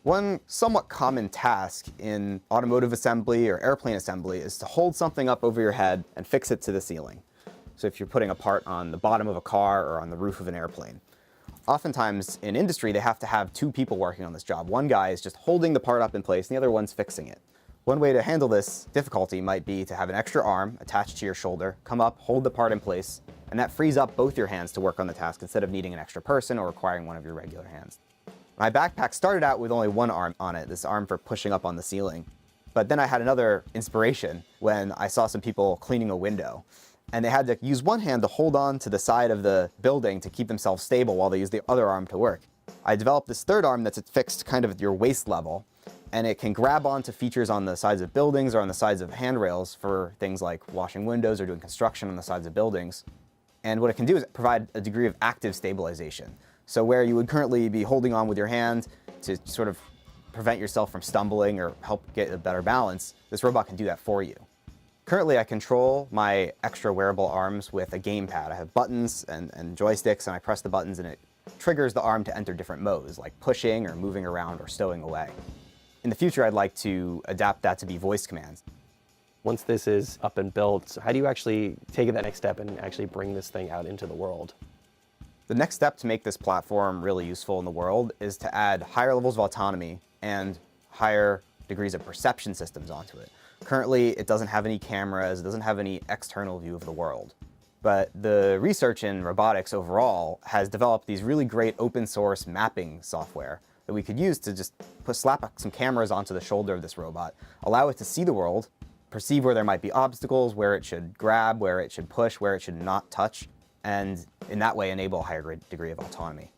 One somewhat common task in automotive assembly or airplane assembly is to hold something up over your head and fix it to the ceiling. So if you're putting a part on the bottom of a car or on the roof of an airplane. Oftentimes in industry, they have to have two people working on this job. One guy is just holding the part up in place and the other one's fixing it. One way to handle this difficulty might be to have an extra arm attached to your shoulder, come up, hold the part in place, and that frees up both your hands to work on the task instead of needing an extra person or requiring one of your regular hands. My backpack started out with only one arm on it, this arm for pushing up on the ceiling. But then I had another inspiration when I saw some people cleaning a window. And they had to use one hand to hold on to the side of the building to keep themselves stable while they use the other arm to work. I developed this third arm that's fixed kind of at your waist level, and it can grab onto features on the sides of buildings or on the sides of handrails for things like washing windows or doing construction on the sides of buildings. And what it can do is provide a degree of active stabilization. So where you would currently be holding on with your hand to sort of prevent yourself from stumbling or help get a better balance, this robot can do that for you. Currently, I control my extra wearable arms with a gamepad. I have buttons and joysticks, and I press the buttons and it triggers the arm to enter different modes, like pushing or moving around or stowing away. In the future, I'd like to adapt that to be voice commands. Once this is up and built, how do you actually take that next step and actually bring this thing out into the world? The next step to make this platform really useful in the world is to add higher levels of autonomy and higher degrees of perception systems onto it. Currently, it doesn't have any cameras, it doesn't have any external view of the world. But the research in robotics overall has developed these really great open source mapping software that we could use to just slap some cameras onto the shoulder of this robot, allow it to see the world, perceive where there might be obstacles, where it should grab, where it should push, where it should not touch, and in that way enable a higher degree of autonomy.